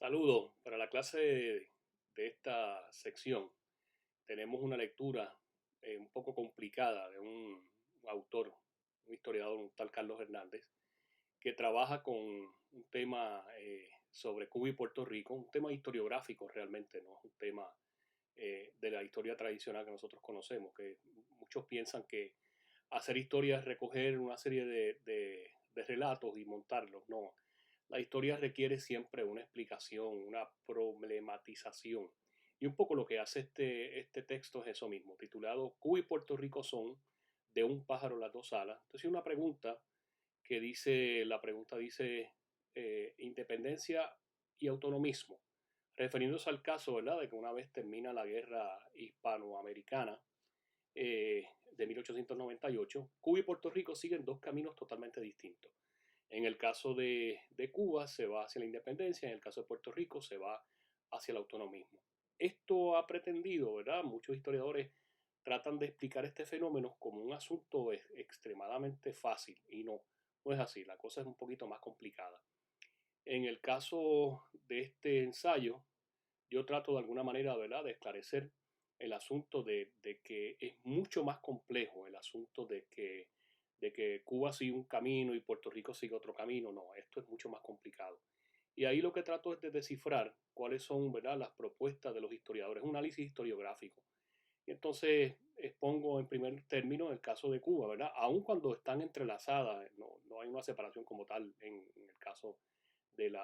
Saludos. Para la clase de esta sección tenemos una lectura un poco complicada de un autor, un historiador, un tal Carlos Hernández, que trabaja con un tema sobre Cuba y Puerto Rico, un tema historiográfico realmente, no es un tema de la historia tradicional que nosotros conocemos, que muchos piensan que hacer historia es recoger una serie de relatos y montarlos. No, la historia requiere siempre una explicación, una problematización. Y un poco lo que hace este texto es eso mismo, titulado Cuba y Puerto Rico son de un pájaro las dos alas. Entonces, una pregunta que dice, la pregunta dice independencia y autonomismo, refiriéndose al caso, ¿verdad?, de que una vez termina la guerra hispanoamericana de 1898, Cuba y Puerto Rico siguen dos caminos totalmente distintos. En el caso de Cuba se va hacia la independencia, en el caso de Puerto Rico se va hacia el autonomismo. Esto ha pretendido, ¿verdad? Muchos historiadores tratan de explicar este fenómeno como un asunto extremadamente fácil y no es así, la cosa es un poquito más complicada. En el caso de este ensayo, yo trato de alguna manera, ¿verdad?, de esclarecer el asunto de que es mucho más complejo el asunto de que Cuba sigue un camino y Puerto Rico sigue otro camino. No, esto es mucho más complicado. Y ahí lo que trato es de descifrar cuáles son, ¿verdad?, las propuestas de los historiadores, un análisis historiográfico. Y entonces expongo en primer término el caso de Cuba, ¿verdad? Aun cuando están entrelazadas, no hay una separación como tal en el caso del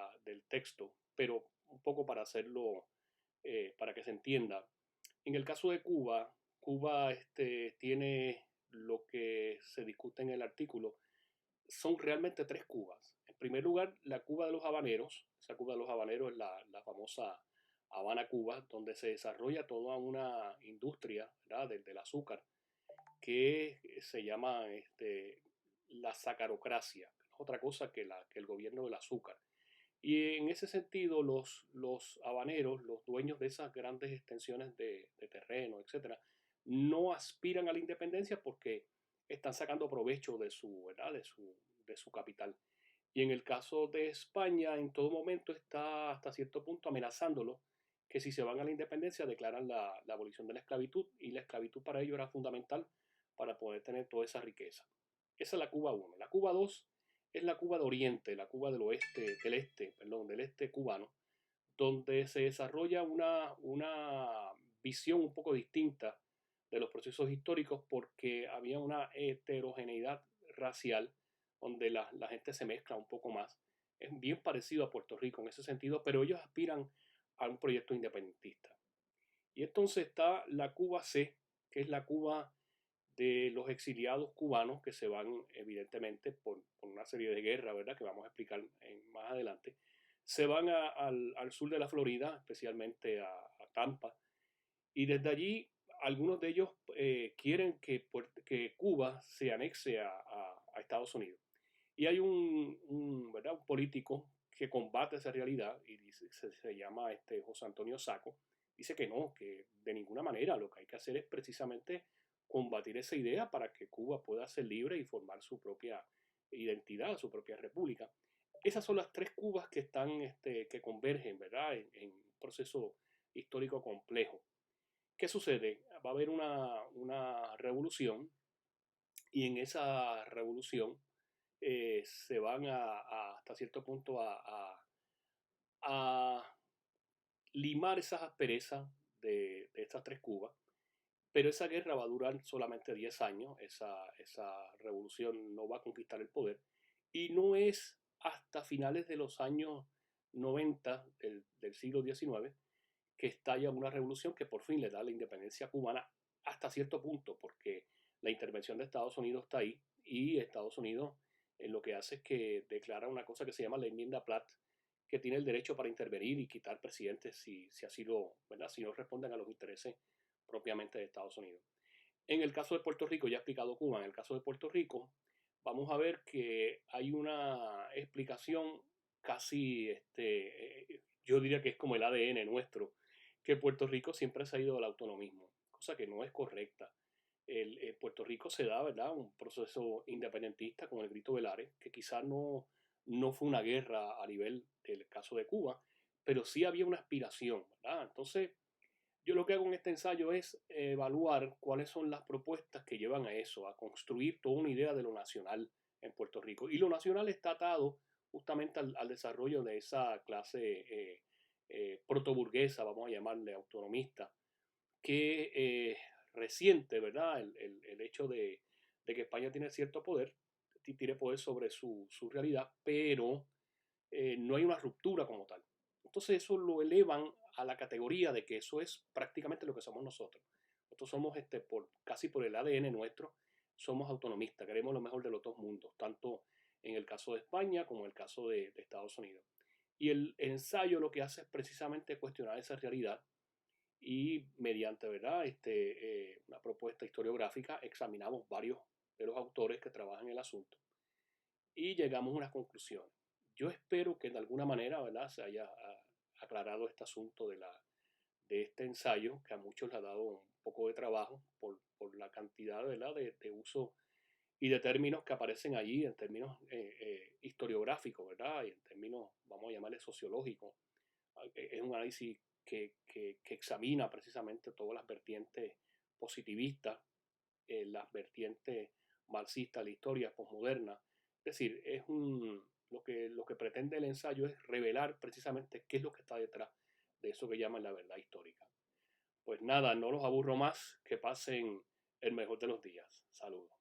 texto, pero un poco para hacerlo, para que se entienda. En el caso de Cuba, Cuba tiene lo que se discute en el artículo, son realmente tres Cubas. En primer lugar, la Cuba de los habaneros, esa Cuba de los habaneros es la famosa Habana, Cuba, donde se desarrolla toda una industria, ¿verdad?, del azúcar, que se llama la sacarocracia, otra cosa que el gobierno del azúcar. Y en ese sentido, los habaneros, los dueños de esas grandes extensiones de terreno, etcétera, no aspiran a la independencia porque están sacando provecho de su, ¿verdad?, de su capital. Y en el caso de España, en todo momento está hasta cierto punto amenazándolo que si se van a la independencia declaran la abolición de la esclavitud, y la esclavitud para ellos era fundamental para poder tener toda esa riqueza. Esa es la Cuba 1. La Cuba 2 es la Cuba de Oriente, la Cuba del este cubano, donde se desarrolla una visión un poco distinta de los procesos históricos porque había una heterogeneidad racial donde la gente se mezcla un poco más. Es bien parecido a Puerto Rico en ese sentido, pero ellos aspiran a un proyecto independentista. Y entonces está la Cuba C, que es la Cuba de los exiliados cubanos que se van evidentemente por una serie de guerras, ¿verdad?, que vamos a explicar más adelante, se van al sur de la Florida, especialmente a Tampa, y desde allí algunos de ellos quieren que Cuba se anexe a Estados Unidos. Y hay ¿verdad?, un político que combate esa realidad y se llama José Antonio Saco. Dice que no, que de ninguna manera lo que hay que hacer es precisamente combatir esa idea para que Cuba pueda ser libre y formar su propia identidad, su propia república. Esas son las tres Cubas que que convergen, ¿verdad?, en un proceso histórico complejo. ¿Qué sucede? Va a haber una revolución, y en esa revolución se van hasta cierto punto a limar esas asperezas de estas tres Cubas, pero esa guerra va a durar solamente 10 años, esa revolución no va a conquistar el poder, y no es hasta finales de los años 90 del siglo XIX que estalla una revolución que por fin le da la independencia cubana hasta cierto punto, porque la intervención de Estados Unidos está ahí, y Estados Unidos lo que hace es que declara una cosa que se llama la enmienda Platt, que tiene el derecho para intervenir y quitar presidentes si así lo, ¿verdad?, si no responden a los intereses propiamente de Estados Unidos. En el caso de Puerto Rico, ya he explicado Cuba, en el caso de Puerto Rico, vamos a ver que hay una explicación casi, yo diría que es como el ADN nuestro, que Puerto Rico siempre se ha ido al autonomismo, cosa que no es correcta. Puerto Rico se da, ¿verdad?, un proceso independentista con el Grito del Ares, que quizás no fue una guerra a nivel del caso de Cuba, pero sí había una aspiración, ¿verdad? Entonces, yo lo que hago en este ensayo es evaluar cuáles son las propuestas que llevan a eso, a construir toda una idea de lo nacional en Puerto Rico. Y lo nacional está atado justamente al desarrollo de esa clase protoburguesa, vamos a llamarle autonomista, que resiente, ¿verdad? El hecho de que España tiene cierto poder, tiene poder sobre su realidad, pero no hay una ruptura como tal. Entonces eso lo elevan a la categoría de que eso es prácticamente lo que somos nosotros. Nosotros somos, casi por el ADN nuestro, somos autonomistas, queremos lo mejor de los dos mundos, tanto en el caso de España como en el caso de Estados Unidos. Y el ensayo lo que hace es precisamente cuestionar esa realidad y mediante, ¿verdad? Una propuesta historiográfica examinamos varios de los autores que trabajan en el asunto y llegamos a unas conclusiones. Yo espero que de alguna manera, ¿verdad?, se haya aclarado este asunto de este ensayo, que a muchos le ha dado un poco de trabajo por la cantidad, ¿verdad?, de uso y de términos que aparecen allí, en términos historiográficos, ¿verdad?, y en términos, vamos a llamarle sociológicos. Es un análisis que examina precisamente todas las vertientes positivistas, las vertientes marxistas, la historia posmoderna. Es decir, lo que pretende el ensayo es revelar precisamente qué es lo que está detrás de eso que llaman la verdad histórica. Pues nada, no los aburro más, que pasen el mejor de los días. Saludos.